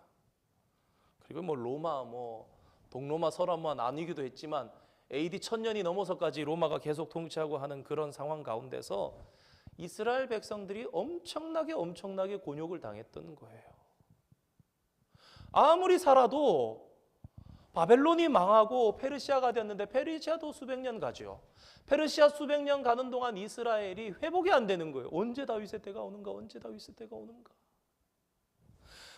A: 그리고 로마, 동로마, 서로마 나뉘기도 했지만 AD 1000년이 넘어서까지 로마가 계속 통치하고 하는 그런 상황 가운데서 이스라엘 백성들이 엄청나게 곤욕을 당했던 거예요. 아무리 살아도 바벨론이 망하고 페르시아가 되었는데 페르시아도 수백 년 가죠. 페르시아 수백 년 가는 동안 이스라엘이 회복이 안 되는 거예요. 언제 다윗의 때가 오는가? 언제 다윗의 때가 오는가?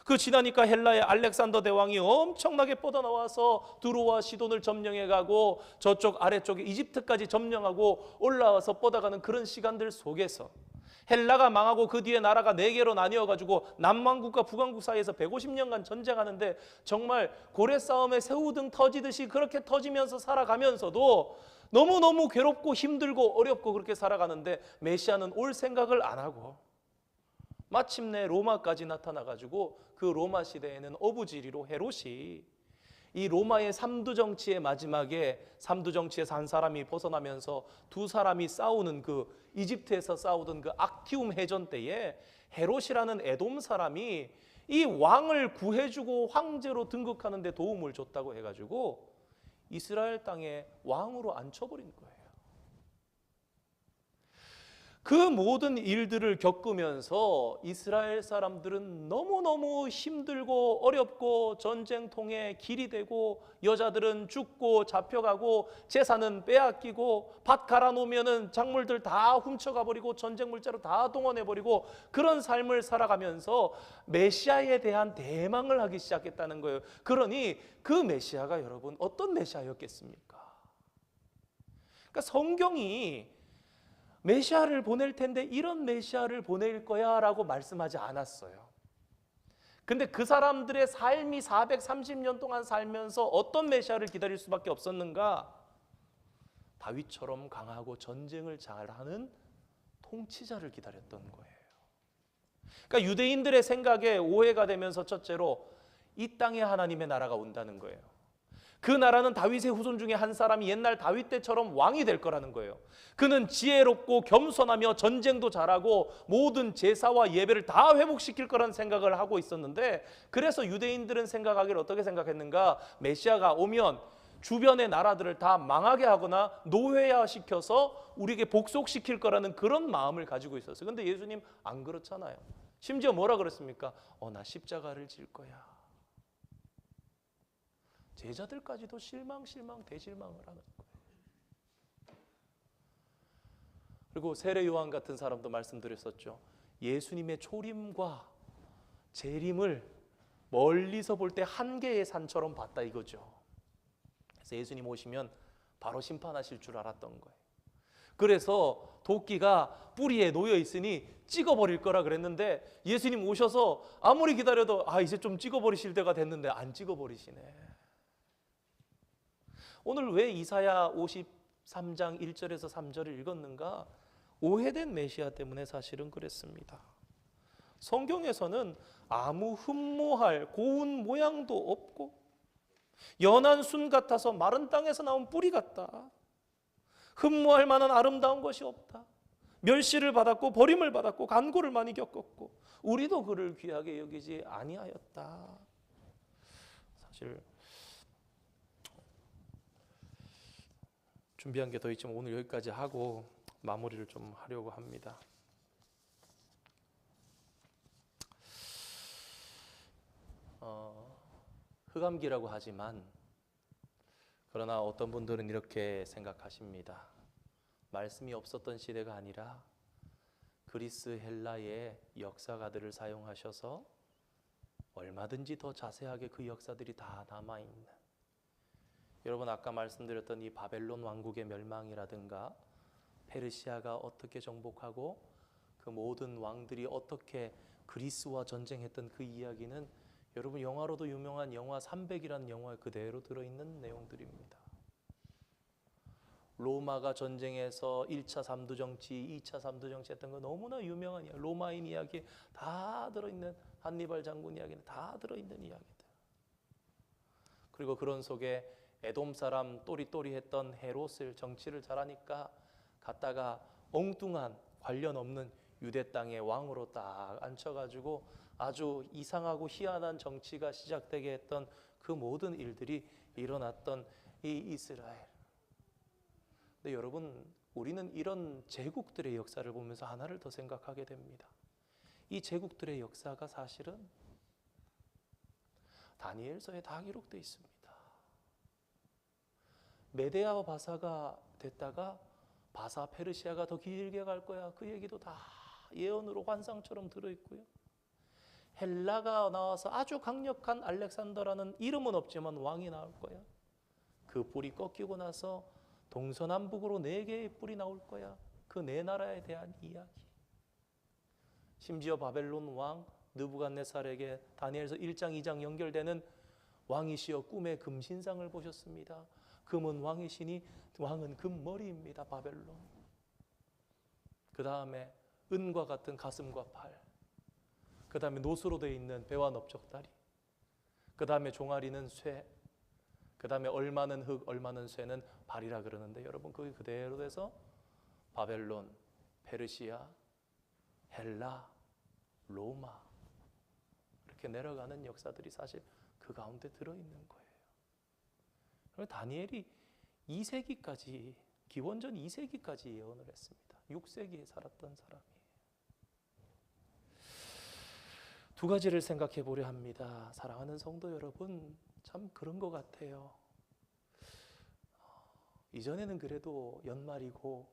A: 그 지나니까 헬라의 알렉산더 대왕이 엄청나게 뻗어나와서 두로와 시돈을 점령해 가고 저쪽 아래쪽에 이집트까지 점령하고 올라와서 뻗어가는 그런 시간들 속에서 헬라가 망하고 그 뒤에 나라가 4개로 나뉘어가지고 남왕국과 북왕국 사이에서 150년간 전쟁하는데 정말 고래 싸움에 새우등 터지듯이 그렇게 터지면서 살아가면서도 너무너무 괴롭고 힘들고 어렵고 그렇게 살아가는데 메시아는 올 생각을 안 하고 마침내 로마까지 나타나가지고 그 로마 시대에는 어부지리로 헤롯이 이 로마의 삼두 정치의 마지막에 삼두 정치에서 한 사람이 벗어나면서 두 사람이 싸우는 그 이집트에서 싸우던 그 악티움 해전 때에 헤롯이라는 에돔 사람이 이 왕을 구해주고 황제로 등극하는 데 도움을 줬다고 해가지고 이스라엘 땅에 왕으로 앉혀버린 거예요. 그 모든 일들을 겪으면서 이스라엘 사람들은 너무너무 힘들고 어렵고 전쟁통에 길이 되고 여자들은 죽고 잡혀가고 재산은 빼앗기고 밭 갈아놓으면 작물들 다 훔쳐가 버리고 전쟁 물자로 다 동원해 버리고 그런 삶을 살아가면서 메시아에 대한 대망을 하기 시작했다는 거예요. 그러니 그 메시아가 여러분 어떤 메시아였겠습니까? 그러니까 성경이 메시아를 보낼 텐데 이런 메시아를 보낼 거야 라고 말씀하지 않았어요. 근데 그 사람들의 삶이 430년 동안 살면서 어떤 메시아를 기다릴 수밖에 없었는가? 다윗처럼 강하고 전쟁을 잘하는 통치자를 기다렸던 거예요. 그러니까 유대인들의 생각에 오해가 되면서 첫째로 이 땅에 하나님의 나라가 온다는 거예요. 그 나라는 다윗의 후손 중에 한 사람이 옛날 다윗 때처럼 왕이 될 거라는 거예요. 그는 지혜롭고 겸손하며 전쟁도 잘하고 모든 제사와 예배를 다 회복시킬 거라는 생각을 하고 있었는데, 그래서 유대인들은 생각하기를 어떻게 생각했는가? 메시아가 오면 주변의 나라들을 다 망하게 하거나 노예화시켜서 우리에게 복속시킬 거라는 그런 마음을 가지고 있었어요. 근데 예수님 안 그렇잖아요. 심지어 뭐라 그랬습니까? 나 십자가를 질 거야. 제자들까지도 실망 대실망을 하는 거예요. 그리고 세례 요한 같은 사람도 말씀드렸었죠. 예수님의 초림과 재림을 멀리서 볼 때 한 개의 산처럼 봤다 이거죠. 그래서 예수님 오시면 바로 심판하실 줄 알았던 거예요. 그래서 도끼가 뿌리에 놓여 있으니 찍어버릴 거라 그랬는데 예수님 오셔서 아무리 기다려도 이제 좀 찍어버리실 때가 됐는데 안 찍어버리시네. 오늘 왜 이사야 53장 1절에서 3절을 읽었는가? 오해된 메시아 때문에 사실은 그랬습니다. 성경에서는 아무 흠모할 고운 모양도 없고 연한 순 같아서 마른 땅에서 나온 뿌리 같다. 흠모할 만한 아름다운 것이 없다. 멸시를 받았고 버림을 받았고 간고를 많이 겪었고 우리도 그를 귀하게 여기지 아니하였다. 사실 준비한 게 더 있지만 오늘 여기까지 하고 마무리를 좀 하려고 합니다. 흑암기라고 하지만 그러나 어떤 분들은 이렇게 생각하십니다. 말씀이 없었던 시대가 아니라 그리스 헬라의 역사가들을 사용하셔서 얼마든지 더 자세하게 그 역사들이 다 남아있는, 여러분 아까 말씀드렸던 이 바벨론 왕국의 멸망이라든가 페르시아가 어떻게 정복하고 그 모든 왕들이 어떻게 그리스와 전쟁했던 그 이야기는 여러분 영화로도 유명한 영화 300이라는 영화에 그대로 들어있는 내용들입니다. 로마가 전쟁에서 1차 3두 정치, 2차 3두 정치 했던 거 너무나 유명한 이야기, 로마인 이야기 다 들어있는, 한니발 장군 이야기는 다 들어있는 이야기들. 그리고 그런 속에 에돔 사람 또리또리했던 헤롯을 정치를 잘하니까 갔다가 엉뚱한 관련 없는 유대 땅의 왕으로 딱 앉혀가지고 아주 이상하고 희한한 정치가 시작되게 했던 그 모든 일들이 일어났던 이 이스라엘. 근데 여러분 우리는 이런 제국들의 역사를 보면서 하나를 더 생각하게 됩니다. 이 제국들의 역사가 사실은 다니엘서에 다 기록되어 있습니다. 메데아 바사가 됐다가 바사 페르시아가 더 길게 갈 거야. 그 얘기도 다 예언으로 환상처럼 들어있고요. 헬라가 나와서 아주 강력한 알렉산더라는 이름은 없지만 왕이 나올 거야. 그 뿔이 꺾이고 나서 동서남북으로 4개의 뿔이 나올 거야. 그 4나라에 대한 이야기. 심지어 바벨론 왕 느부갓네살에게 다니엘서 1장 2장 연결되는 왕이시여 꿈에 금신상을 보셨습니다. 금은 왕이시니 왕은 금머리입니다. 바벨론. 그 다음에 은과 같은 가슴과 팔, 그 다음에 노수로 되어 있는 배와 넓적다리, 그 다음에 종아리는 쇠, 그 다음에 얼마는 흙, 얼마는 쇠는 발이라 그러는데 여러분 그게 그대로 돼서 바벨론, 페르시아, 헬라, 로마 이렇게 내려가는 역사들이 사실 그 가운데 들어있는 거예요. 다니엘이 2세기까지 기원전 2세기까지 예언을 했습니다. 6세기에 살았던 사람이에요. 두 가지를 생각해 보려 합니다. 사랑하는 성도 여러분, 참 그런 것 같아요. 이전에는 그래도 연말이고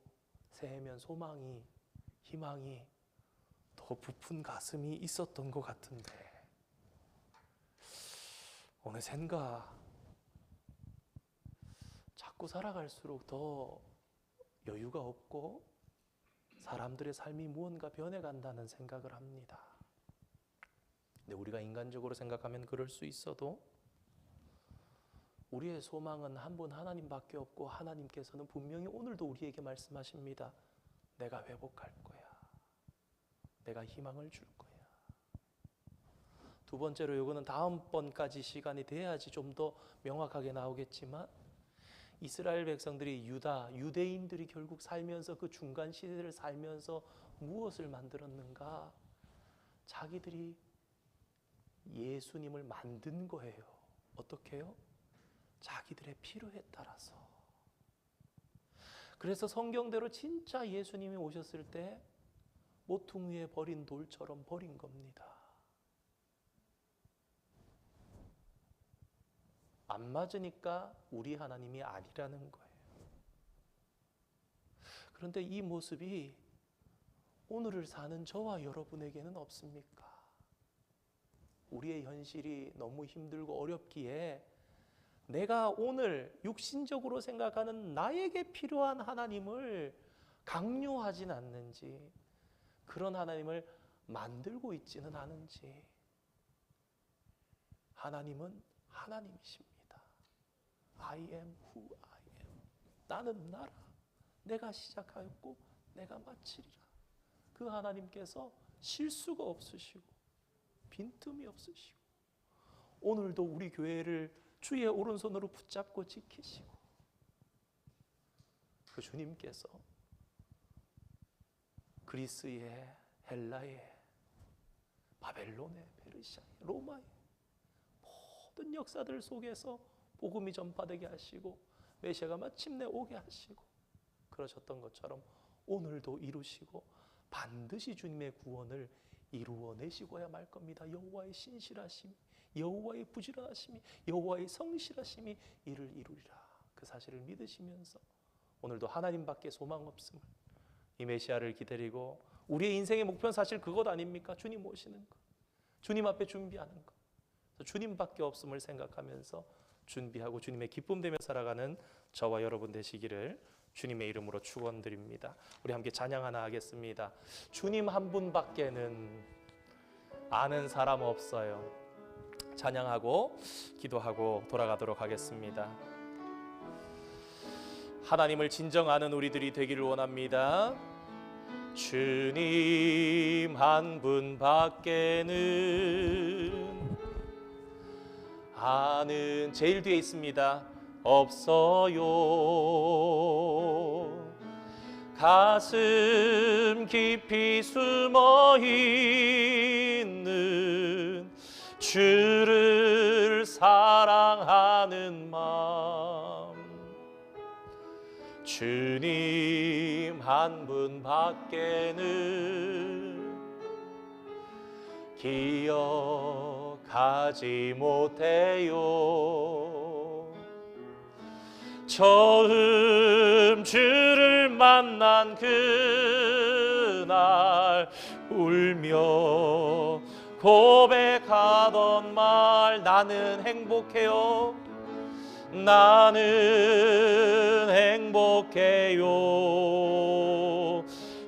A: 새해면 소망이, 희망이 더 부푼 가슴이 있었던 것 같은데 어느샌가 자꾸 살아갈수록 더 여유가 없고 사람들의 삶이 무언가 변해간다는 생각을 합니다. 근데 우리가 인간적으로 생각하면 그럴 수 있어도 우리의 소망은 한 분 하나님밖에 없고 하나님께서는 분명히 오늘도 우리에게 말씀하십니다. 내가 회복할 거야. 내가 희망을 줄 거야. 두 번째로 이거는 다음번까지 시간이 돼야지 좀 더 명확하게 나오겠지만 이스라엘 백성들이 유대인들이 결국 살면서 그 중간 시대를 살면서 무엇을 만들었는가? 자기들이 예수님을 만든 거예요. 어떻게요? 자기들의 필요에 따라서. 그래서 성경대로 진짜 예수님이 오셨을 때 모퉁이에 버린 돌처럼 버린 겁니다. 안 맞으니까 우리 하나님이 아니라는 거예요. 그런데 이 모습이 오늘을 사는 저와 여러분에게는 없습니까? 우리의 현실이 너무 힘들고 어렵기에 내가 오늘 육신적으로 생각하는 나에게 필요한 하나님을 강요하진 않는지, 그런 하나님을 만들고 있지는 않은지. 하나님은 하나님이십니다. I am who I am. 나는 나라. 내가 시작하였고 내가 마치리라. 그 하나님께서 실수가 없으시고 빈틈이 없으시고 오늘도 우리 교회를 주의 오른손으로 붙잡고 지키시고 그 주님께서 그리스의, 헬라의, 바벨론의, 페르시아의, 로마의 모든 역사들 속에서 복음이 전파되게 하시고 메시아가 마침내 오게 하시고 그러셨던 것처럼 오늘도 이루시고 반드시 주님의 구원을 이루어내시고야 말 겁니다. 여호와의 신실하심이, 여호와의 부지런하심이, 여호와의 성실하심이 이를 이루리라. 그 사실을 믿으시면서 오늘도 하나님밖에 소망 없음을, 이 메시아를 기다리고 우리의 인생의 목표는 사실 그것 아닙니까? 주님 모시는 것, 주님 앞에 준비하는 것. 주님밖에 없음을 생각하면서 준비하고 주님의 기쁨 되며 살아가는 저와 여러분 되시기를 주님의 이름으로 축원드립니다. 우리 함께 찬양 하나 하겠습니다. 주님 한 분밖에는 아는 사람 없어요. 찬양하고 기도하고 돌아가도록 하겠습니다. 하나님을 진정 아는 우리들이 되기를 원합니다. 주님 한 분밖에는 아는, 제일 뒤에 있습니다. 없어요. 가슴 깊이 숨어 있는 주를 사랑하는 마음, 주님 한 분밖에는 기억하지 못해요. 처음 주를 만난 그날 울며 고백하던 말 나는 행복해요. 나는 행복해요.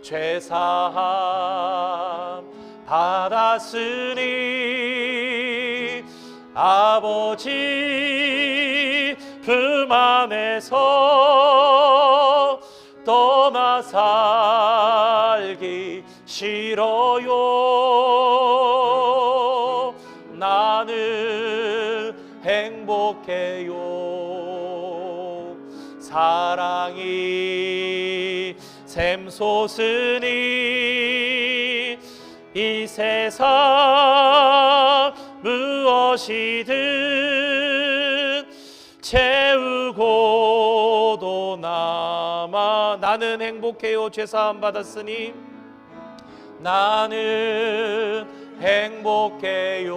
A: 죄사함 받았으니 아버지 품 안에서 떠나 살기 싫어요. 나는 행복해요. 사랑이 샘솟으니 이 세상 무엇이든 채우고도 남아. 나는 행복해요. 죄사함 받았으니 나는 행복해요.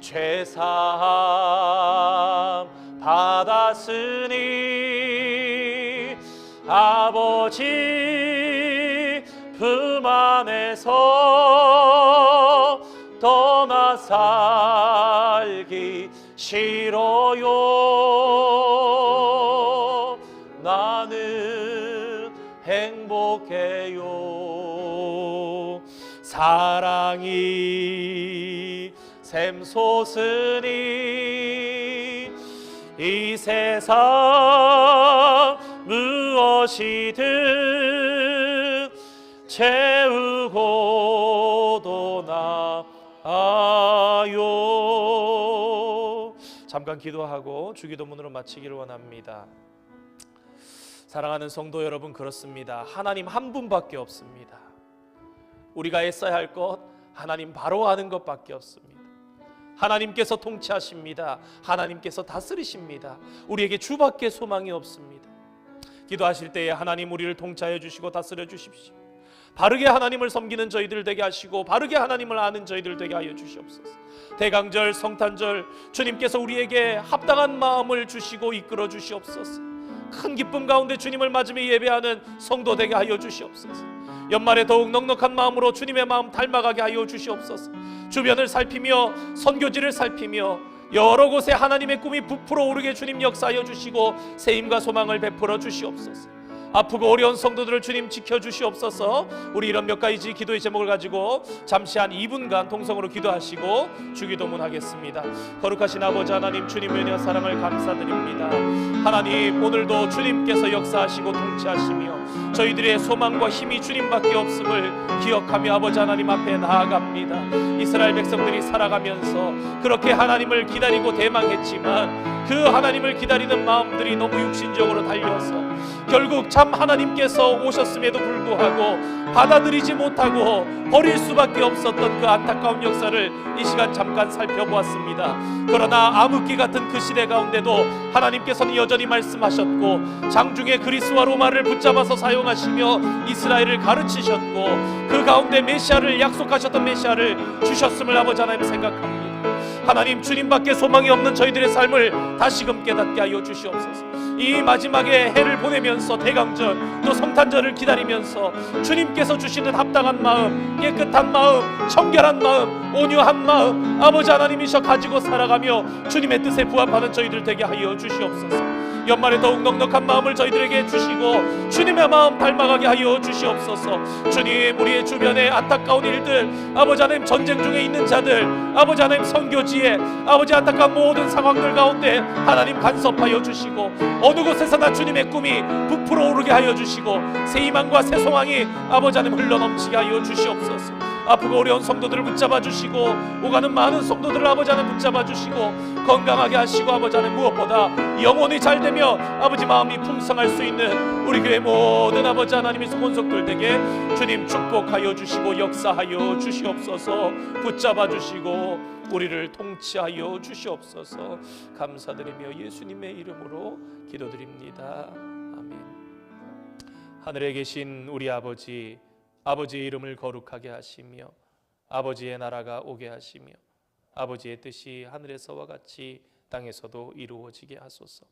A: 죄사함 받았으니 아버지 품 안에서 떠나 살기 싫어요. 나는 행복해요. 사랑이 샘솟으니 이 세상 무엇이든 채우고도 나아요. 잠깐 기도하고 주기도문으로 마치기를 원합니다. 사랑하는 성도 여러분, 그렇습니다. 하나님 한 분밖에 없습니다. 우리가 애써야 할 것 하나님 바로 아는 것밖에 없습니다. 하나님께서 통치하십니다. 하나님께서 다스리십니다. 우리에게 주밖에 소망이 없습니다. 기도하실 때에 하나님 우리를 통치하여 주시고 다스려 주십시오. 바르게 하나님을 섬기는 저희들 되게 하시고 바르게 하나님을 아는 저희들 되게 하여 주시옵소서. 대강절, 성탄절 주님께서 우리에게 합당한 마음을 주시고 이끌어 주시옵소서. 큰 기쁨 가운데 주님을 맞으며 예배하는 성도 되게 하여 주시옵소서. 연말에 더욱 넉넉한 마음으로 주님의 마음 닮아가게 하여 주시옵소서. 주변을 살피며 선교지를 살피며 여러 곳에 하나님의 꿈이 부풀어 오르게 주님 역사하여 주시고 세임과 소망을 베풀어 주시옵소서. 아프고 어려운 성도들을 주님 지켜주시옵소서. 우리 이런 몇 가지 기도의 제목을 가지고 잠시 한 2분간 동성으로 기도하시고 주기도문 하겠습니다. 거룩하신 아버지 하나님, 주님의 은혜와 사랑을 감사드립니다. 하나님, 오늘도 주님께서 역사하시고 통치하시며 저희들의 소망과 힘이 주님밖에 없음을 기억하며 아버지 하나님 앞에 나아갑니다. 이스라엘 백성들이 살아가면서 그렇게 하나님을 기다리고 대망했지만 그 하나님을 기다리는 마음들이 너무 육신적으로 달려서 결국 참 하나님께서 오셨음에도 불구하고 받아들이지 못하고 버릴 수밖에 없었던 그 안타까운 역사를 이 시간 잠깐 살펴보았습니다. 그러나 암흑기 같은 그 시대 가운데도 하나님께서는 여전히 말씀하셨고 장중에 그리스와 로마를 붙잡아서 사용하시며 이스라엘을 가르치셨고 그 가운데 메시아를 약속하셨던 메시아를 주셨음을 아버지 하나님 생각합니다. 하나님, 주님밖에 소망이 없는 저희들의 삶을 다시금 깨닫게 하여 주시옵소서. 이 마지막에 해를 보내면서 대강절 또 성탄절을 기다리면서 주님께서 주시는 합당한 마음, 깨끗한 마음, 청결한 마음, 온유한 마음 아버지 하나님이셔 가지고 살아가며 주님의 뜻에 부합하는 저희들 되게 하여 주시옵소서. 연말에 더욱 넉넉한 마음을 저희들에게 주시고 주님의 마음 닮아가게 하여 주시옵소서. 주님, 우리의 주변에 안타까운 일들, 아버지 하나님 전쟁 중에 있는 자들, 아버지 하나님 선교지에 아버지 안타까운 모든 상황들 가운데 하나님 간섭하여 주시고 어느 곳에서나 주님의 꿈이 부풀어 오르게 하여 주시고 새 희망과 새 소망이 아버지 하나님 흘러넘치게 하여 주시옵소서. 아프고 어려운 성도들을 붙잡아 주시고 오가는 많은 성도들을 아버지 하나님 붙잡아 주시고 건강하게 하시고 아버지 하나님 무엇보다 영혼이 잘 되며 아버지 마음이 풍성할 수 있는 우리 교회 모든 아버지 하나님의 손석들 되게 주님 축복하여 주시고 역사하여 주시옵소서. 붙잡아 주시고 우리를 통치하여 주시옵소서. 감사드리며 예수님의 이름으로 기도드립니다. 아멘. 하늘에 계신 우리 아버지, 아버지의 이름을 거룩하게 하시며 아버지의 나라가 오게 하시며 아버지의 뜻이 하늘에서와 같이 땅에서도 이루어지게 하소서.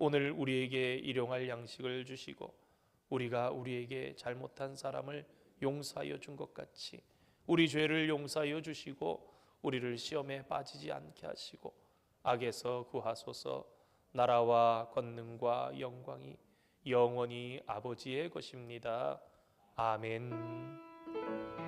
A: 오늘 우리에게 일용할 양식을 주시고 우리가 우리에게 잘못한 사람을 용서하여 준 것 같이 우리 죄를 용서하여 주시고 우리를 시험에 빠지지 않게 하시고 악에서 구하소서. 나라와 권능과 영광이 영원히 아버지의 것입니다. 아멘.